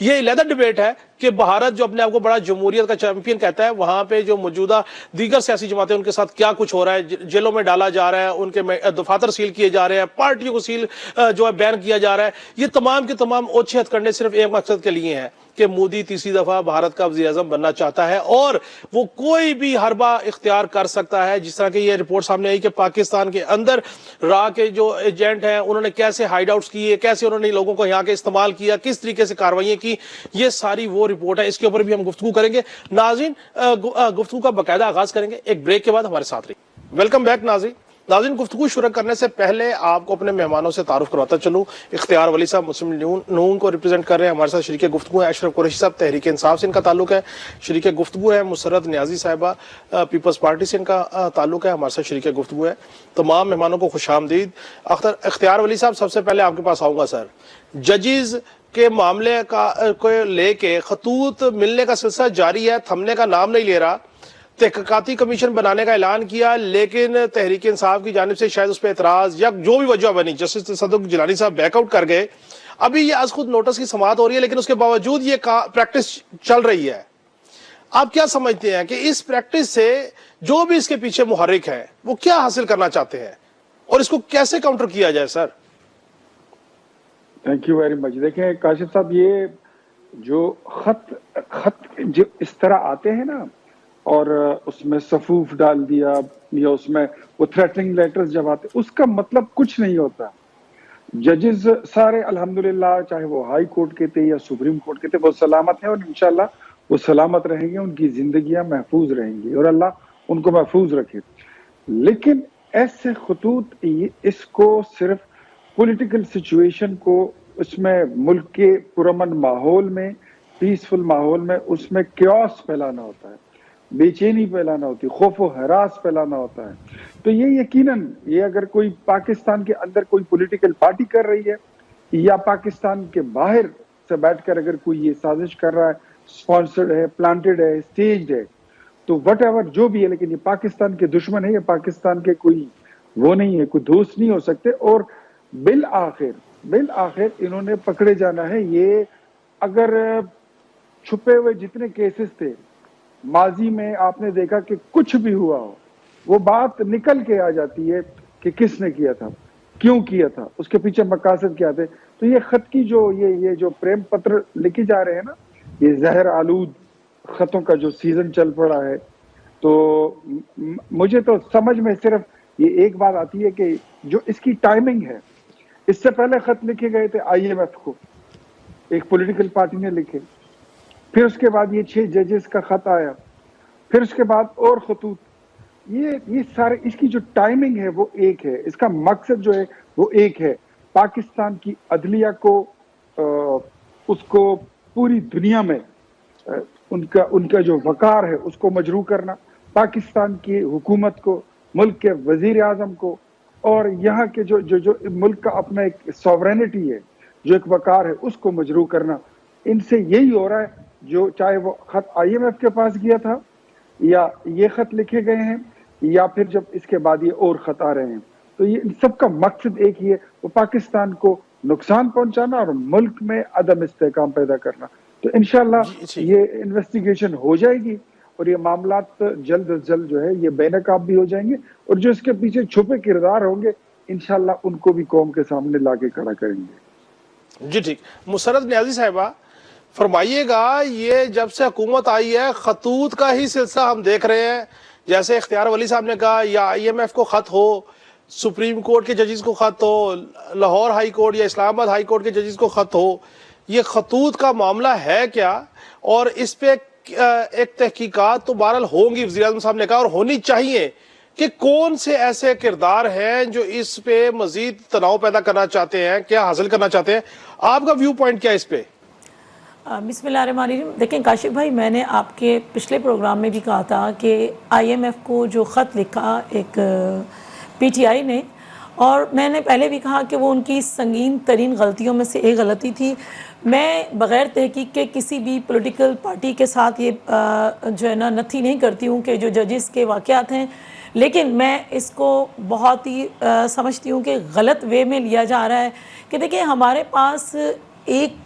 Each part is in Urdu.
یہ علیحدہ ڈبیٹ ہے کہ بھارت جو اپنے آپ کو بڑا جمہوریت کا چیمپئن کہتا ہے، وہاں پہ جو موجودہ دیگر سیاسی جماعتیں ان کے ساتھ کیا کچھ ہو رہا ہے، جیلوں میں ڈالا جا رہا ہے، ان کے دفاتر سیل کیے جا رہے ہیں، پارٹیوں کو سیل جو ہے بین کیا جا رہا ہے. یہ تمام کے تمام اوچھے ہتھ کنڈے صرف ایک مقصد کے لیے ہیں کہ مودی تیسری دفعہ بھارت کا وزیر اعظم بننا چاہتا ہے، اور وہ کوئی بھی حربہ اختیار کر سکتا ہے. جس طرح کہ یہ رپورٹ سامنے آئی کہ پاکستان کے اندر را کے جو ایجنٹ ہیں انہوں نے کیسے ہائیڈ آؤٹس کیے، کیسے انہوں نے لوگوں کو یہاں کے استعمال کیا، کس طریقے سے کاروائیاں کی، یہ ساری وہ رپورٹ ہے. اس کے اوپر بھی ہم گفتگو کریں گے. ناظرین گفتگو کا باقاعدہ آغاز کریں گے ایک بریک کے بعد. ہمارے ساتھ رہیے. ویلکم بیک ناظرین گفتگو شروع کرنے سے پہلے آپ کو اپنے مہمانوں سے تعارف کرواتا چلوں. اختیار ولی صاحب مسلم نون کو ریپرزینٹ کر رہے ہیں. ہمارے ساتھ شریک گفتگو ہے اشرف قریشی صاحب، تحریک انصاف سے ان کا تعلق ہے. شریک گفتگو ہے مسرت نیازی صاحبہ، پیپلز پارٹی سے ان کا تعلق ہے. ہمارے ساتھ شریک گفتگو ہے. تمام مہمانوں کو خوش آمدید. اختیار ولی صاحب، سب سے پہلے آپ کے پاس آؤں گا. سر، ججز کے معاملے کو لے کے خطوط ملنے کا سلسلہ جاری ہے، تھمنے کا نام نہیں لے رہا. تحقیقاتی کمیشن بنانے کا اعلان کیا، لیکن تحریک انصاف کی جانب سے شاید اس پہ اعتراض یا جو بھی وجہ بنی، جسٹس تصدق جیلانی صاحب بیک آؤٹ کر گئے. ابھی یہ از خود نوٹس کی سماعت ہو رہی ہے، لیکن اس کے باوجود یہ پریکٹس چل رہی ہے. آپ کیا سمجھتے ہیں کہ اس پریکٹس سے جو بھی اس کے پیچھے محرک ہے وہ کیا حاصل کرنا چاہتے ہیں اور اس کو کیسے کاؤنٹر کیا جائے؟ Sir thank you very much. دیکھیں کاشف صاحب، یہ جو خط جو اس طرح آتے ہیں نا، اور اس میں صفوف ڈال دیا یا اس میں وہ تھریٹنگ لیٹرز جب آتے، اس کا مطلب کچھ نہیں ہوتا. ججز سارے الحمدللہ، چاہے وہ ہائی کورٹ کے تھے یا سپریم کورٹ کے تھے، وہ سلامت ہیں اور انشاءاللہ وہ سلامت رہیں گے. ان کی زندگیاں محفوظ رہیں گی اور اللہ ان کو محفوظ رکھے. لیکن ایسے خطوط اس کو صرف پولیٹیکل سچویشن کو، اس میں ملک کے پرامن ماحول میں، پیسفل ماحول میں، اس میں کیوس پھیلانا ہوتا ہے، بے چینی پھیلانا ہوتی ہے، خوف و ہراس پھیلانا ہوتا ہے. تو یہ یقیناً یہ اگر کوئی پاکستان کے اندر کوئی پولیٹیکل پارٹی کر رہی ہے یا پاکستان کے باہر سے بیٹھ کر اگر کوئی یہ سازش کر رہا ہے، سپانسرڈ ہے، پلانٹڈ ہے، اسٹیجڈ ہے، تو وٹ ایور جو بھی ہے، لیکن یہ پاکستان کے دشمن ہے، یہ پاکستان کے کوئی وہ نہیں ہے، کوئی دوست نہیں ہو سکتے. اور بالآخر انہوں نے پکڑے جانا ہے. یہ اگر چھپے ہوئے جتنے کیسز تھے ماضی میں، آپ نے دیکھا کہ کچھ بھی ہوا ہو، وہ بات نکل کے آ جاتی ہے کہ کس نے کیا تھا، کیوں کیا تھا، اس کے پیچھے مقاصد کیا تھے. تو یہ خط کی جو یہ جو پریم پتر لکھے جا رہے ہیں نا، یہ زہر آلود خطوں کا جو سیزن چل پڑا ہے، تو مجھے تو سمجھ میں صرف یہ ایک بات آتی ہے کہ جو اس کی ٹائمنگ ہے. اس سے پہلے خط لکھے گئے تھے آئی ایم ایف کو، ایک پولیٹیکل پارٹی نے لکھے، پھر اس کے بعد یہ 6 ججز کا خط آیا، پھر اس کے بعد اور خطوط. یہ سارے، اس کی جو ٹائمنگ ہے وہ ایک ہے، اس کا مقصد جو ہے وہ ایک ہے، پاکستان کی عدلیہ کو، اس کو پوری دنیا میں ان کا جو وقار ہے اس کو مجروح کرنا، پاکستان کی حکومت کو، ملک کے وزیر اعظم کو، اور یہاں کے جو ملک کا اپنا ایک سوورینٹی ہے، جو ایک وقار ہے، اس کو مجروح کرنا. ان سے یہی ہو رہا ہے. جو چاہے وہ خط آئی ایم ایف کے پاس گیا تھا، یا یہ خط لکھے گئے ہیں، یا پھر جب اس کے بعد یہ اور خط آ رہے ہیں، تو یہ ان سب کا مقصد ایک ہی ہے، وہ پاکستان کو نقصان پہنچانا اور ملک میں عدم استحکام پیدا کرنا. تو انشاءاللہ یہ انویسٹیگیشن ہو جائے گی اور یہ معاملات جلد از جلد جو ہے یہ بے نقاب بھی ہو جائیں گے، اور جو اس کے پیچھے چھپے کردار ہوں گے انشاءاللہ ان کو بھی قوم کے سامنے لا کے کھڑا کریں گے. جی ٹھیک. مسرت نیازی صاحبہ فرمائیے گا، یہ جب سے حکومت آئی ہے خطوط کا ہی سلسلہ ہم دیکھ رہے ہیں. جیسے اختیار ولی صاحب نے کہا، یا آئی ایم ایف کو خط ہو، سپریم کورٹ کے ججز کو خط ہو، لاہور ہائی کورٹ یا اسلام آباد ہائی کورٹ کے ججز کو خط ہو، یہ خطوط کا معاملہ ہے کیا؟ اور اس پہ ایک تحقیقات تو بہرحال ہوں گی، وزیر اعظم صاحب نے کہا، اور ہونی چاہیے، کہ کون سے ایسے کردار ہیں جو اس پہ مزید تناؤ پیدا کرنا چاہتے ہیں، کیا حاصل کرنا چاہتے ہیں. آپ کا ویو پوائنٹ کیا ہے اس پہ؟ بسم اللہ الرحمن الرحیم. دیکھیں کاشف بھائی، میں نے آپ کے پچھلے پروگرام میں بھی کہا تھا کہ آئی ایم ایف کو جو خط لکھا ایک پی ٹی آئی نے، اور میں نے پہلے بھی کہا کہ وہ ان کی سنگین ترین غلطیوں میں سے ایک غلطی تھی. میں بغیر تحقیق کے کسی بھی پولیٹیکل پارٹی کے ساتھ یہ جو ہے نا نتھی نہیں کرتی ہوں کہ جو ججز کے واقعات ہیں، لیکن میں اس کو بہت ہی سمجھتی ہوں کہ غلط وے میں لیا جا رہا ہے. کہ دیکھیں، ہمارے پاس ایک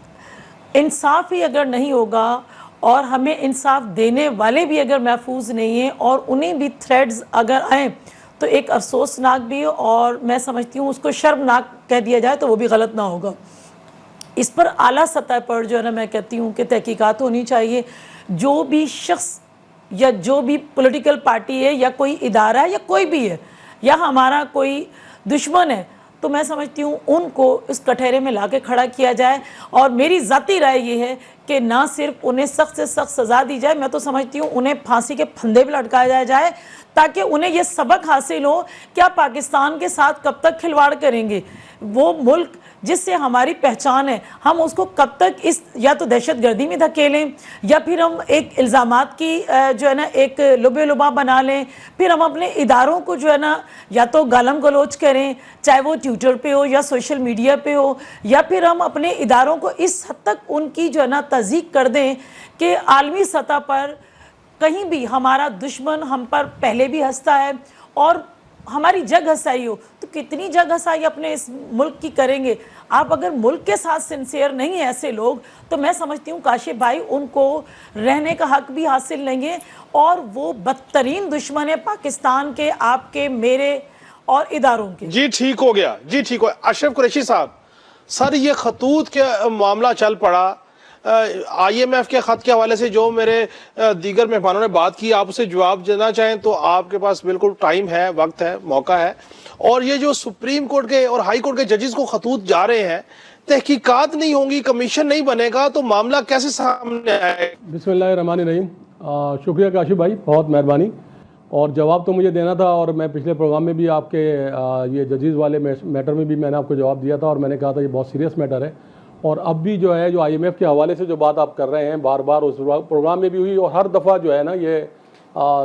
انصاف ہی اگر نہیں ہوگا اور ہمیں انصاف دینے والے بھی اگر محفوظ نہیں ہیں اور انہیں بھی تھریڈز اگر آئیں تو ایک افسوسناک بھی، اور میں سمجھتی ہوں اس کو شرمناک کہہ دیا جائے تو وہ بھی غلط نہ ہوگا۔ اس پر اعلیٰ سطح پر جو ہے نا میں کہتی ہوں کہ تحقیقات ہونی چاہیے۔ جو بھی شخص یا جو بھی پولیٹیکل پارٹی ہے یا کوئی ادارہ ہے یا کوئی بھی ہے یا ہمارا کوئی دشمن ہے، تو میں سمجھتی ہوں ان کو اس کٹہرے میں لا کے کھڑا کیا جائے، اور میری ذاتی رائے یہ ہے کہ نہ صرف انہیں سخت سے سخت سزا دی جائے، میں تو سمجھتی ہوں انہیں پھانسی کے پھندے بھی لٹکایا جائے تاکہ انہیں یہ سبق حاصل ہو کہ آپ پاکستان کے ساتھ کب تک کھلواڑ کریں گے۔ وہ ملک جس سے ہماری پہچان ہے، ہم اس کو کب تک اس یا تو دہشت گردی میں دھکیلیں یا پھر ہم ایک الزامات کی جو ہے نا ایک لبے لبا بنا لیں، پھر ہم اپنے اداروں کو جو ہے نا یا تو گالم گلوچ کریں، چاہے وہ ٹویٹر پہ ہو یا سوشل میڈیا پہ ہو، یا پھر ہم اپنے اداروں کو اس حد تک ان کی جو ہے نا تضییق کر دیں کہ عالمی سطح پر کہیں بھی ہمارا دشمن ہم پر پہلے بھی ہنستا ہے اور ہماری جگ ہنسائی ہو تو کتنی جگ ہنسائی اپنے اس ملک کی کریں گے۔ آپ اگر ملک کے ساتھ سنسیئر نہیں ہیں ایسے لوگ، تو میں سمجھتی ہوں کاشف بھائی ان کو رہنے کا حق بھی حاصل نہیں ہے، اور وہ بدترین دشمن ہے پاکستان کے، آپ کے، میرے اور اداروں کے۔ جی ٹھیک ہو گیا، جی ٹھیک ہو گیا۔ اشرف قریشی صاحب، سر یہ خطوط کے معاملہ چل پڑا، آئی ایم ایف کے خط کے حوالے سے جو میرے دیگر مہمانوں نے بات کی، آپ اسے جواب دینا چاہیں تو آپ کے پاس بالکل ٹائم ہے، وقت ہے، موقع ہے۔ اور یہ جو سپریم کورٹ کے اور ہائی کورٹ کے ججز کو خطوط جا رہے ہیں، تحقیقات نہیں ہوں گی، کمیشن نہیں بنے گا تو معاملہ کیسے سامنے آئے؟ بسم اللہ الرحمن الرحیم۔ شکریہ کاشف بھائی، بہت مہربانی۔ اور جواب تو مجھے دینا تھا، اور میں پچھلے پروگرام میں بھی آپ کے یہ ججز والے میٹر میں بھی میں نے آپ کو جواب دیا تھا، اور میں نے کہا تھا یہ بہت سیریس میٹر ہے۔ اور اب بھی جو ہے جو آئی ایم ایف کے حوالے سے جو بات آپ کر رہے ہیں، بار بار اس پروگرام میں بھی ہوئی، اور ہر دفعہ جو ہے نا یہ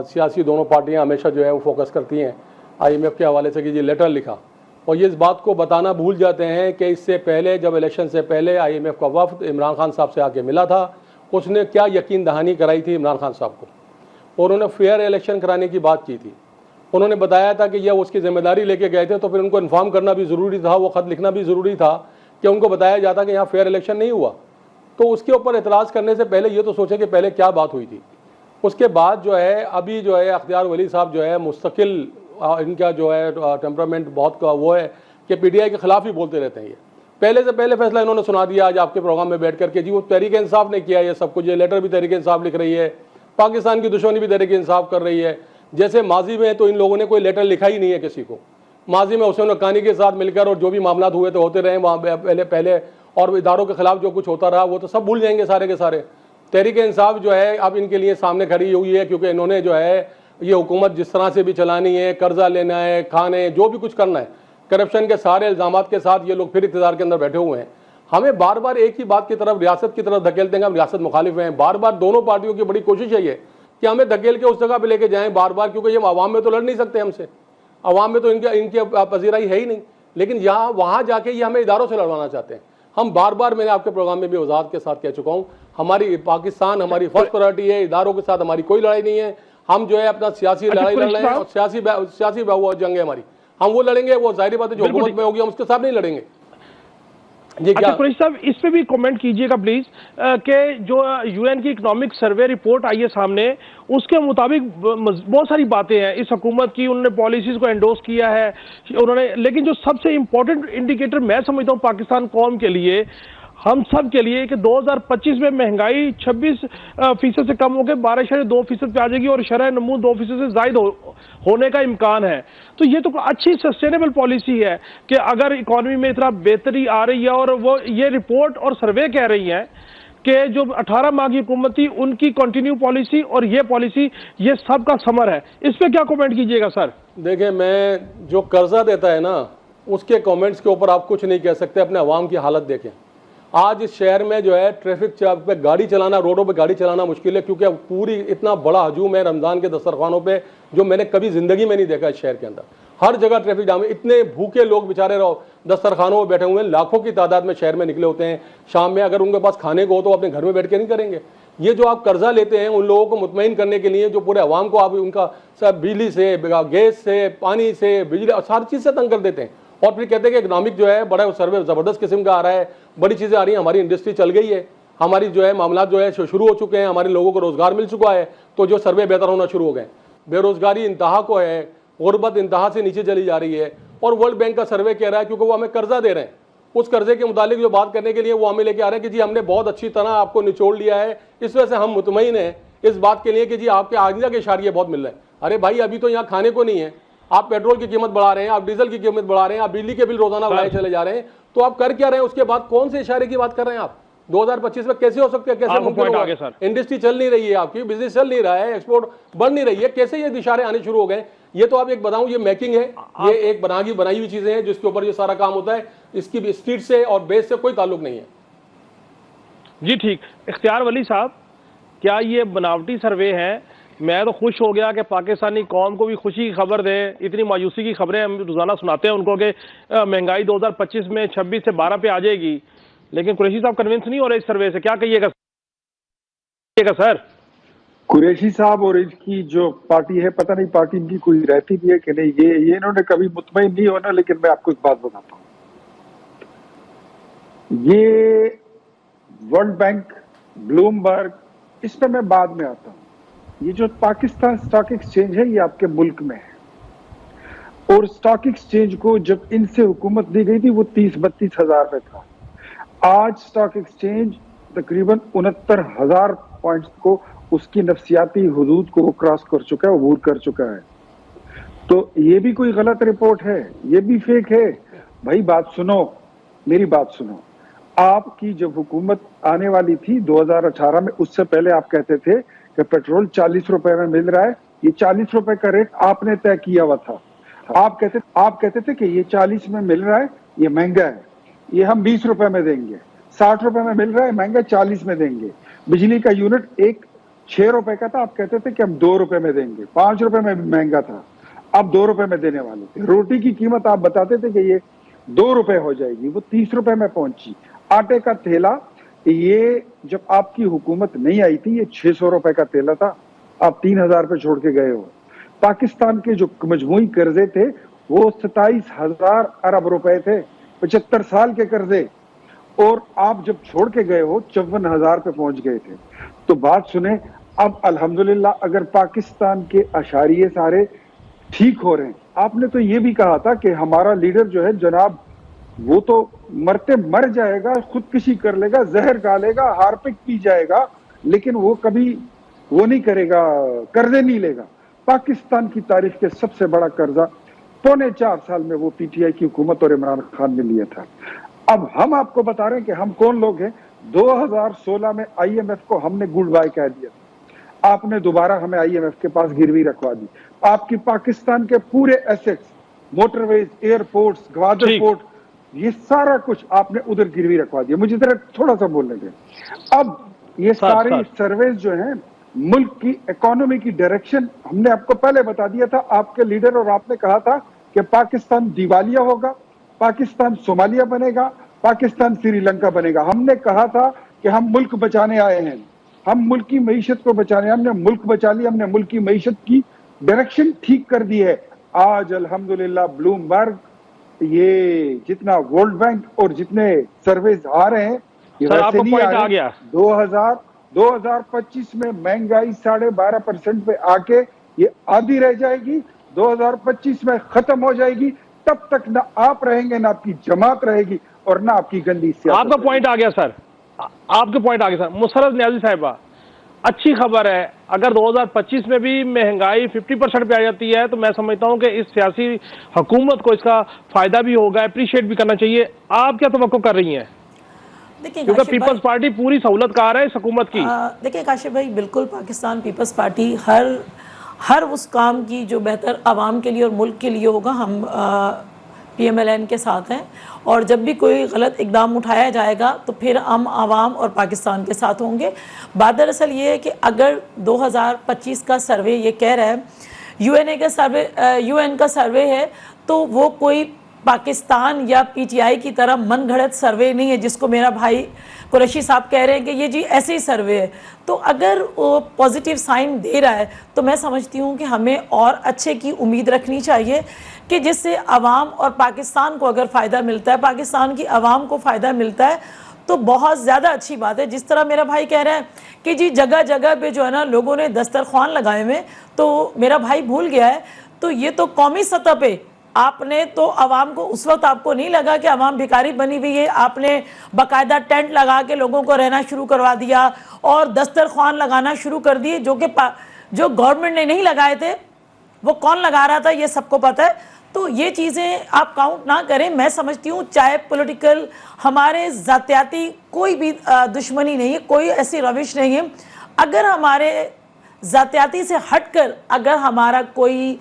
سیاسی دونوں پارٹیاں ہمیشہ جو ہے وہ فوکس کرتی ہیں آئی ایم ایف کے حوالے سے کہ یہ لیٹر لکھا، اور یہ اس بات کو بتانا بھول جاتے ہیں کہ اس سے پہلے جب الیکشن سے پہلے آئی ایم ایف کا وفد عمران خان صاحب سے آ کے ملا تھا، اس نے کیا یقین دہانی کرائی تھی عمران خان صاحب کو، اور انہوں نے فیئر الیکشن کرانے کی بات کی تھی۔ انہوں نے بتایا تھا کہ یہ اس کی ذمہ داری لے کے گئے تھے، تو پھر ان کو انفارم کرنا بھی ضروری تھا، وہ خط لکھنا بھی ضروری تھا کہ ان کو بتایا جاتا کہ یہاں فیئر الیکشن نہیں ہوا۔ تو اس کے اوپر اعتراض کرنے سے پہلے یہ تو سوچیں کہ پہلے کیا بات ہوئی تھی۔ اس کے بعد جو ہے ابھی جو ہے اختیار ولی صاحب جو ہے مستقل، ان کا جو ہے ٹیمپرامنٹ بہت وہ ہے کہ پی ٹی آئی کے خلاف ہی بولتے رہتے ہیں۔ یہ پہلے سے پہلے فیصلہ انہوں نے سنا دیا آج آپ کے پروگرام میں بیٹھ کر کے، جی وہ تحریک انصاف نے کیا یہ سب کچھ، یہ لیٹر بھی تحریک انصاف لکھ رہی ہے، پاکستان کی دشمنی بھی تحریک انصاف کر رہی ہے۔ جیسے ماضی میں تو ان لوگوں نے کوئی لیٹر لکھا ہی نہیں ہے کسی کو، ماضی میں حسین حقانی کے ساتھ مل کر اور جو بھی معاملات ہوئے تو ہوتے رہے وہاں پہلے اور اداروں کے خلاف جو کچھ ہوتا رہا وہ تو سب بھول جائیں گے سارے کے سارے۔ تحریک انصاف جو ہے اب ان کے لیے سامنے کھڑی ہوئی ہے، کیونکہ انہوں نے جو ہے یہ حکومت جس طرح سے بھی چلانی ہے، قرضہ لینا ہے، کھانے، جو بھی کچھ کرنا ہے، کرپشن کے سارے الزامات کے ساتھ یہ لوگ پھر اقتدار کے اندر بیٹھے ہوئے ہیں۔ ہمیں بار بار ایک ہی بات کی طرف، ریاست کی طرف دھکیلتے ہیں کہ ہم ریاست مخالف ہیں۔ بار بار دونوں پارٹیوں کی بڑی کوشش ہے یہ کہ ہمیں دھکیل کے اس جگہ پہ لے کے جائیں بار بار، کیونکہ یہ عوام میں تو لڑ نہیں سکتے ہم سے، عوام میں تو ان کی پذیرائی ہے ہی نہیں، لیکن یہاں وہاں جا کے یہ ہمیں اداروں سے لڑوانا چاہتے ہیں۔ ہم بار بار، میں نے آپ کے پروگرام میں بھی وضاحت کے ساتھ کہہ چکا ہوں، ہماری پاکستان ہماری فرسٹ پرائرٹی ہے، اداروں کے ساتھ ہماری کوئی لڑائی نہیں ہے۔ ہم جو ہے اپنا سیاسی لڑائی لڑ رہے ہیں، اور سیاسی جنگ ہے ہماری، ہم وہ لڑیں گے، وہ ظاہری بات ہے جو حکومت میں ہوگی ہم اس کے ساتھ نہیں لڑیں گے۔ اچھا قریشی صاحب، اس پہ بھی کمنٹ کیجئے گا پلیز، کہ جو یو این کی اکنامک سروے رپورٹ آئی ہے سامنے، اس کے مطابق بہت ساری باتیں ہیں اس حکومت کی، انہوں نے پالیسیز کو انڈورس کیا ہے انہوں نے، لیکن جو سب سے امپورٹنٹ انڈیکیٹر میں سمجھتا ہوں پاکستان قوم کے لیے، ہم سب کے لیے، کہ 2025 میں مہنگائی 26% سے کم ہو کے 12.2% پہ آ جائے گی، اور شرح نمو 2% سے زائد ہونے کا امکان ہے۔ تو یہ تو اچھی سسٹینیبل پالیسی ہے کہ اگر اکانومی میں اتنا بہتری آ رہی ہے، اور وہ یہ رپورٹ اور سروے کہہ رہی ہیں کہ جو 18 ماہ کی حکومت تھی ان کی کنٹینیو پالیسی اور یہ پالیسی، یہ سب کا ثمر ہے۔ اس پہ کیا کمنٹ کیجئے گا سر؟ دیکھیں، میں جو قرضہ دیتا ہے نا اس کے کامنٹس کے اوپر آپ کچھ نہیں کہہ سکتے، اپنے عوام کی حالت دیکھیں۔ آج اس شہر میں جو ہے ٹریفک پہ گاڑی چلانا، روڈوں پہ گاڑی چلانا مشکل ہے، کیونکہ پوری اتنا بڑا ہجوم ہے رمضان کے دسترخوانوں پہ جو میں نے کبھی زندگی میں نہیں دیکھا اس شہر کے اندر۔ ہر جگہ ٹریفک جام ہے، اتنے بھوکے لوگ بیچارے دسترخوانوں پہ بیٹھے ہوئے ہیں، لاکھوں کی تعداد میں شہر میں نکلے ہوتے ہیں شام میں، اگر ان کے پاس کھانے کو ہو تو اپنے گھر میں بیٹھ کے نہیں کریں گے۔ یہ جو آپ قرضہ لیتے ہیں ان لوگوں کو مطمئن کرنے کے لیے، جو پورے عوام کو آپ ان کا بجلی سے، گیس سے، پانی سے، بجلی اور ہر چیز سے تنگ کر دیتے ہیں، اور پھر کہتے ہیں کہ اکنامک جو ہے بڑا سروے زبردست قسم کا آ رہا ہے، بڑی چیزیں آ رہی ہیں، ہماری انڈسٹری چل گئی ہے۔ ہماری جو ہے معاملات جو ہے شروع ہو چکے ہیں, ہمارے لوگوں کو روزگار مل چکا ہے, تو جو سروے بہتر ہونا شروع ہو گئے. بے روزگاری انتہا کو ہے, غربت انتہا سے نیچے چلی جا رہی ہے, اور ورلڈ بینک کا سروے کہہ رہا ہے, کیونکہ وہ ہمیں قرضہ دے رہے ہیں, اس قرضے کے متعلق جو بات کرنے کے لیے وہ ہمیں لے کے آ رہے ہیں کہ جی ہم نے بہت اچھی طرح آپ کو نچوڑ لیا ہے, اس وجہ سے ہم مطمئن ہیں اس بات کے لیے کہ جی آپ کے آئندہ کے اشاریے بہت مل رہے ہیں. ارے بھائی ابھی تو یہاں کھانے کو نہیں ہے, آپ پیٹرول کی قیمت بڑھا رہے ہیں, آپ ڈیزل کی قیمت بڑھا رہے ہیں, آپ بجلی کے بل روزانہ بڑھائے چلے جا رہے ہیں, تو آپ کر کیا رہے ہیں؟ اس کے بعد کون سے اشارے کی بات کر رہے ہیں آپ؟ 2025 میں کیسے ہو سکتے ہیں, کیسے ممکن ہوگا؟ انڈسٹری چل نہیں رہی ہے آپ کی, بزنس چل نہیں رہا ہے, ایکسپورٹ بڑھ نہیں رہی ہے, کیسے یہ اشارے آنے شروع ہو گئے؟ یہ تو آپ ایک بتاؤں, یہ میکنگ ہے, یہ ایک بنائی ہوئی چیزیں ہیں جس کے اوپر یہ سارا کام ہوتا ہے, اس کی اسٹریٹ سے اور بیس سے کوئی تعلق نہیں ہے. جی ٹھیک. اختیار ولی صاحب, کیا یہ بناوٹی سروے ہیں؟ میں تو خوش ہو گیا کہ پاکستانی قوم کو بھی خوشی کی خبر دیں. اتنی مایوسی کی خبریں ہم روزانہ سناتے ہیں ان کو کہ مہنگائی 2025 میں 26 سے 12 پہ آ جائے گی, لیکن قریشی صاحب کنونس نہیں ہو رہے اس سروے سے. کیا کہیے گا سر؟ قریشی صاحب اور ان کی جو پارٹی ہے, پتہ نہیں پارٹی ان کی کوئی رہتی بھی ہے کہ نہیں, یہ انہوں نے کبھی مطمئن نہیں ہونا. لیکن میں آپ کو ایک بات بتاتا ہوں, یہ ورلڈ بینک, بلومبرگ, اس پہ میں بعد میں آتا ہوں. یہ جو پاکستان اسٹاک ایکسچینج ہے یہ آپ کے ملک میں ہے, اور اسٹاک ایکسچینج کو جب ان سے حکومت دی گئی تھی وہ 30-32 ہزار پہ تھا. آج اسٹاک ایکسچینج تقریباً 69,000 پوائنٹس کو, اس کی نفسیاتی حدود کو وہ کراس کر چکا ہے, عبور کر چکا ہے. تو یہ بھی کوئی غلط رپورٹ ہے, یہ بھی فیک ہے. بھائی بات سنو, میری بات سنو. آپ کی جب حکومت آنے والی تھی 2018 میں, اس سے پہلے آپ کہتے تھے کہ پیٹرول 40 روپے میں مل رہا ہے. یہ 40 روپے کا ریٹ آپ نے طے کیا ہوا تھا. آپ کہتے تھے کہ یہ 40 میں مل رہا ہے, یہ مہنگا ہے, یہ ہم 20 روپے میں دیں گے. 60 روپے میں مل رہا ہے مہنگا, 40 میں دیں گے. بجلی کا یونٹ ایک 6 روپے کا تھا, آپ کہتے تھے کہ ہم 2 روپے میں دیں گے. 5 روپے میں مہنگا تھا, اب 2 روپے میں دینے والے تھے. روٹی کی قیمت آپ بتاتے تھے کہ یہ 2 روپے ہو جائے گی, وہ 30 روپے میں پہنچی. آٹے کا تھیلا, یہ جب آپ کی حکومت نہیں آئی تھی یہ 600 روپے کا تھیلا تھا, آپ 3,000 پہ چھوڑ کے گئے ہو. پاکستان کے جو مجموعی قرضے تھے وہ 27,000 ارب روپے تھے, 75 سال کے قرضے, اور آپ جب چھوڑ کے گئے ہو 54,000 پہ پہنچ گئے تھے. تو بات سنیں, اب الحمدللہ اگر پاکستان کے اشاریے سارے ٹھیک ہو رہے ہیں. آپ نے تو یہ بھی کہا تھا کہ ہمارا لیڈر جو ہے جناب, وہ تو مرتے مر جائے گا, خودکشی کر لے گا, زہر کھالے گا, ہارپک پی جائے گا, لیکن وہ کبھی وہ نہیں کرے گا, قرضے نہیں لے گا. پاکستان کی تاریخ کے سب سے بڑا قرضہ 4.25 سال میں وہ پی ٹی آئی کی حکومت اور عمران خان نے لیا تھا. اب ہم آپ کو بتا رہے ہیں کہ ہم کون لوگ ہیں. 2016 میں آئی ایم ایف کو ہم نے گڈ بائی کہہ دیا تھا, آپ نے دوبارہ ہمیں آئی ایم ایف کے پاس گروی رکھوا دی. آپ کی پاکستان کے پورے ایسٹس, موٹر ویز, ایئرپورٹس, گوادر پورٹ, یہ سارا کچھ آپ نے ادھر گروی رکھوا دیا. مجھے ذرا تھوڑا سا بولنے دیں. اب یہ ساری سرویز جو ہیں ملک کی اکانومی کی ڈائریکشن ہم نے آپ کو پہلے بتا دیا تھا. آپ کے لیڈر اور آپ نے کہا تھا کہ پاکستان دیوالیہ ہوگا, پاکستان صومالیہ بنے گا, پاکستان سری لنکا بنے گا. ہم نے کہا تھا کہ ہم ملک بچانے آئے ہیں, ہم ملک کی معیشت کو بچانے, ہم نے ملک بچا لیا, ہم نے ملک کی معیشت کی ڈائریکشن ٹھیک کر دی ہے. آج الحمدللہ بلومبرگ, یہ جتنا ورلڈ بینک اور جتنے سرویز آ رہے ہیں یہ ویسے نہیں آ رہے. 2025 میں مہنگائی 12.5% پہ آ کے یہ آدھی رہ جائے گی, 2025 میں ختم ہو جائے گی. تب تک نہ آپ رہیں گے, نہ آپ کی جماعت رہے گی, اور نہ آپ کی گندی سیاست. آپ کا پوائنٹ آ گیا سر, آپ کے پوائنٹ آ گیا سر. مسرت نیازی صاحبہ, اچھی خبر ہے اگر 2025 میں بھی مہنگائی 50% پہ آ جاتی ہے تو میں سمجھتا ہوں کہ اس سیاسی حکومت کو اس کا فائدہ بھی ہوگا, اپریشیٹ بھی کرنا چاہیے. آپ کیا توقع کر رہی ہیں؟ کیونکہ پیپلز پارٹی پوری سہولت کار ہے اس حکومت کی. دیکھیں کاشف بھائی, بالکل پاکستان پیپلز پارٹی ہر اس کام کی جو بہتر عوام کے لیے اور ملک کے لیے ہوگا, ہم پی ایم ایل این کے ساتھ ہیں. اور جب بھی کوئی غلط اقدام اٹھایا جائے گا تو پھر ہم عوام اور پاکستان کے ساتھ ہوں گے. بات دراصل یہ ہے کہ اگر 2025 کا سروے یہ کہہ رہا ہے, یو این کا سروے ہے, تو وہ کوئی پاکستان یا پی ٹی آئی کی طرح من گھڑت سروے نہیں ہے جس کو میرا بھائی قریشی صاحب کہہ رہے ہیں کہ یہ جی ایسے ہی سروے ہے. تو اگر وہ پازیٹیو سائن دے رہا ہے تو میں سمجھتی ہوں کہ ہمیں اور اچھے کی امید رکھنی چاہیے, کہ جس سے عوام اور پاکستان کو اگر فائدہ ملتا ہے, پاکستان کی عوام کو فائدہ ملتا ہے, تو بہت زیادہ اچھی بات ہے. جس طرح میرا بھائی کہہ رہا ہے کہ جی جگہ جگہ پہ جو ہے نا لوگوں نے دسترخوان لگائے ہوئے, تو میرا بھائی بھول گیا ہے, تو یہ تو قومی سطح پہ آپ نے تو عوام کو, اس وقت آپ کو نہیں لگا کہ عوام بھکاری بنی ہوئی ہے, آپ نے باقاعدہ ٹینٹ لگا کے لوگوں کو رہنا شروع کروا دیا اور دسترخوان لگانا شروع کر دیے, جو گورنمنٹ نے نہیں لگائے تھے وہ کون لگا رہا تھا یہ سب کو پتہ ہے. تو یہ چیزیں آپ کاؤنٹ نہ کریں. میں سمجھتی ہوں چاہے پولیٹیکل, ہمارے ذاتیاتی کوئی بھی دشمنی نہیں ہے, کوئی ایسی روش نہیں ہے. اگر ہمارے ذاتیاتی سے ہٹ کر اگر ہمارا کوئی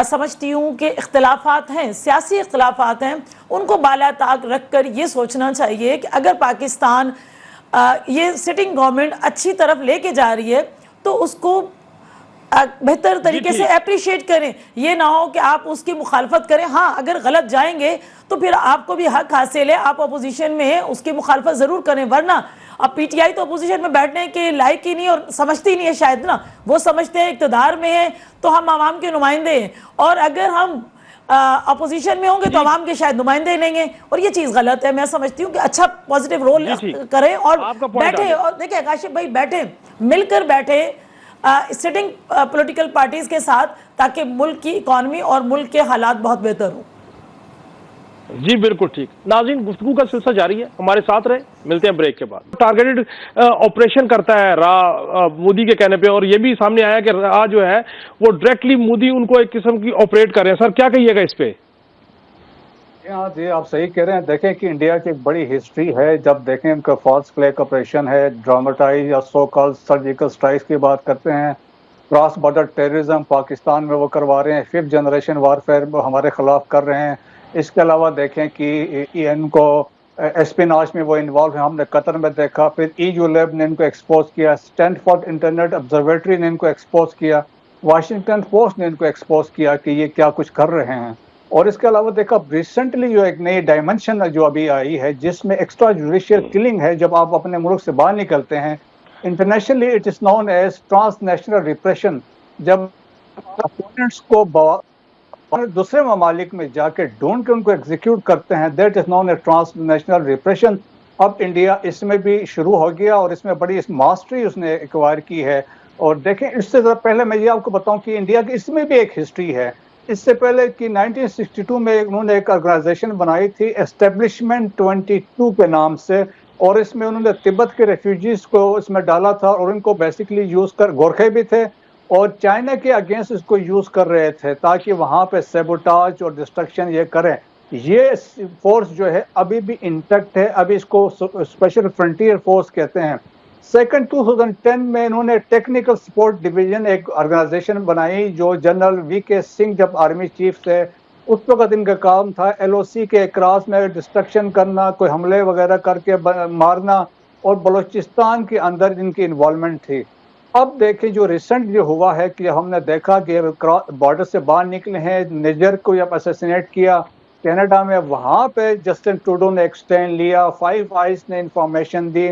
سمجھتی ہوں کہ اختلافات ہیں, سیاسی اختلافات ہیں, ان کو بالا طاق رکھ کر یہ سوچنا چاہیے کہ اگر پاکستان یہ سٹنگ گورنمنٹ اچھی طرف لے کے جا رہی ہے تو اس کو بہتر طریقے سے اپریشیٹ کریں. یہ نہ ہو کہ آپ اس کی مخالفت کریں. ہاں اگر غلط جائیں گے تو پھر آپ کو بھی حق حاصل ہے, آپ اپوزیشن میں ہیں, اس کی مخالفت ضرور کریں. ورنہ اب پی ٹی آئی تو اپوزیشن میں بیٹھنے کے لائق ہی نہیں اور سمجھتی نہیں ہے شاید نا, وہ سمجھتے ہیں اقتدار میں ہیں تو ہم عوام کے نمائندے ہیں, اور اگر ہم اپوزیشن میں ہوں گے تو عوام کے شاید نمائندے نہیں ہیں, اور یہ چیز غلط ہے. میں سمجھتی ہوں کہ اچھا پازیٹیو رول کریں اور بیٹھے, اور دیکھیں کاشف بھائی بیٹھے, مل کر بیٹھے سٹنگ پولیٹیکل پارٹیز کے ساتھ, تاکہ ملک کی اکانومی اور ملک کے حالات بہت بہتر ہوں. جی بالکل ٹھیک. ناظرین گفتگو کا سلسلہ جاری ہے, ہمارے ساتھ رہے, ملتے ہیں بریک کے بعد. ٹارگیٹڈ آپریشن کرتا ہے را مودی کے کہنے پہ, اور یہ بھی سامنے آیا کہ را جو ہے وہ ڈائریکٹلی مودی ان کو ایک قسم کی آپریٹ کر رہے ہیں. سر کیا کہیے گا اس پہ؟ ہاں جی آپ صحیح کہہ رہے ہیں. دیکھیں کہ انڈیا کی ایک بڑی ہسٹری ہے. جب دیکھیں ان کا فالس فلیگ آپریشن ہے, ڈراماٹائز یا سو کال سرجیکل اسٹرائکس کی بات کرتے ہیں, کراس بارڈر ٹیررزم پاکستان میں وہ کروا رہے ہیں, 5th جنریشن وارفیئر ہمارے خلاف کر رہے ہیں. اس کے علاوہ دیکھیں کہ ان کو اسپیناج میں وہ انوالو ہیں, ہم نے قطر میں دیکھا, پھر EU لیب نے ان کو ایکسپوز کیا, اسٹینفورڈ انٹرنیٹ آبزرویٹری نے ان کو ایکسپوز کیا, واشنگٹن پوسٹ نے ان کو ایکسپوز کیا کہ یہ کیا کچھ کر رہے ہیں. اور اس کے علاوہ دیکھا ریسنٹلی جو ایک نئی ڈائمنشن جو ابھی آئی ہے جس میں ایکسٹرا جوڈیشیل کلنگ ہے, جب آپ اپنے ملک سے باہر نکلتے ہیں, internationally it is known as transnational repression. جب اپوننٹس کو دوسرے ممالک میں جا کے ڈھونڈ کے ان کو ایگزیکیوٹ کرتے ہیں, that is known as transnational repression. اب انڈیا اس میں بھی شروع ہو گیا اور اس میں بڑی ماسٹری اس نے ایکوائر کی ہے. اور دیکھیں اس سے ذرا پہلے میں یہ آپ کو بتاؤں کہ انڈیا کی اس میں بھی ایک ہسٹری ہے. اس سے پہلے کہ 1962 میں انہوں نے ایک آرگنائزیشن بنائی تھی اسٹیبلشمنٹ 22 کے نام سے, اور اس میں انہوں نے تبت کے ریفیوجیز کو اس میں ڈالا تھا, اور ان کو بیسیکلی یوز کر, گورکھے بھی تھے اور چائنا کے اگینسٹ اس کو یوز کر رہے تھے تاکہ وہاں پہ سیبوٹاج اور ڈسٹرکشن یہ کریں. یہ فورس جو ہے ابھی بھی انٹیکٹ ہے, ابھی اس کو اسپیشل فرنٹیئر فورس کہتے ہیں. سیکنڈ 2010 میں انہوں نے ٹیکنیکل سپورٹ ڈویژن ایک آرگنائزیشن بنائی جو جنرل VK سنگھ جب آرمی چیف تھے اس وقت ان کا کام تھا LOC کے کراس میں ڈسٹرکشن کرنا, کوئی حملے وغیرہ کر کے مارنا, اور بلوچستان کے اندر ان کی انوالومنٹ تھی. اب دیکھیں جو ریسنٹ جو ہوا ہے کہ ہم نے دیکھا کہ بارڈر سے باہر نکلے ہیں, نیجر کو جب اسیسینیٹ کیا کینیڈا میں, وہاں پہ جسٹن ٹروڈو نے ایک سٹینڈ لیا, 5 آئیز نے انفارمیشن دی.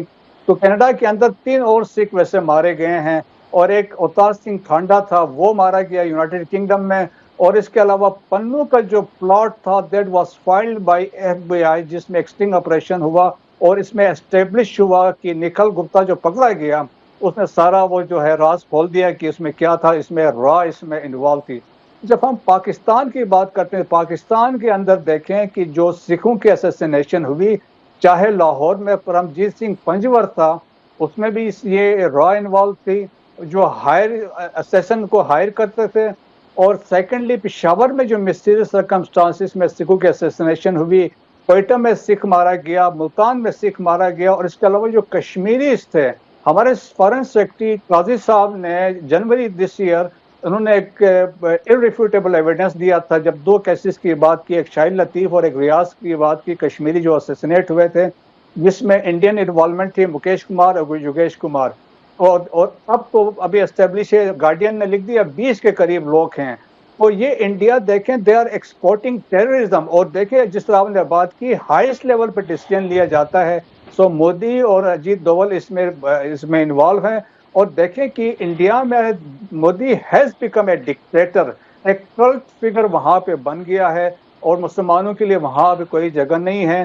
تو کینیڈا کے اندر 3 اور سکھ ویسے مارے گئے ہیں, اور ایک اوتار سنگھ تھانڈا تھا وہ مارا گیا یونائٹڈ کنگڈم میں. اور اس کے علاوہ پنو کا جو پلاٹ تھا that was filed by FBI جس میں ایک سٹنگ آپریشن ہوا, اور اس میں اسٹیبلش ہوا کہ نکھل گپتا جو پکڑا گیا اس نے سارا وہ جو ہے راز کھول دیا کہ اس میں کیا تھا, اس میں را اس میں انوالو تھی. جب ہم پاکستان کی بات کرتے ہیں, پاکستان کے اندر دیکھیں کہ جو سکھوں کی اسیسینیشن ہوئی, چاہے لاہور میں پرمجیت سنگھ پنجور تھا اس میں بھی یہ را انوالو تھی جو ہائر اسیسن کو ہائر کرتے تھے, اور سیکنڈلی پشاور میں جو مسٹیریس سرکمسٹانسز میں سکھوں کی اسیسینیشن ہوئی, کوئٹہ میں سکھ مارا گیا, ملتان میں سکھ مارا گیا. اور اس کے علاوہ جو کشمیریز تھے, ہمارے فارن سیکرٹری قاضی صاحب نے جنوری دس ایئر انہوں نے ایک irrefutable ایویڈنس دیا تھا جب 2 کیسز کی بات کی, ایک شاہد لطیف اور ایک ریاض کی بات کی, کشمیری جو اسیسینیٹ ہوئے تھے جس میں انڈین انوالومنٹ تھی, مکیش کمار اور یوگیش کمار. اور اب تو ابھی اسٹیبلش ہے, گارڈین نے لکھ دیا 20 کے قریب لوگ ہیں. اور یہ انڈیا دیکھیں دے آر ایکسپورٹنگ ٹیررزم. اور دیکھیں جس طرح آپ نے بات کی ہائیسٹ لیول پہ ڈیسیژن لیا جاتا ہے, سو مودی اور اجیت دوول اس میں انوالو ہیں. اور دیکھیں کہ انڈیا میں Modi has become a dictator, ایک کلٹ فگر وہاں پہ بن گیا ہے, اور مسلمانوں کے لیے وہاں بھی کوئی جگہ نہیں ہے.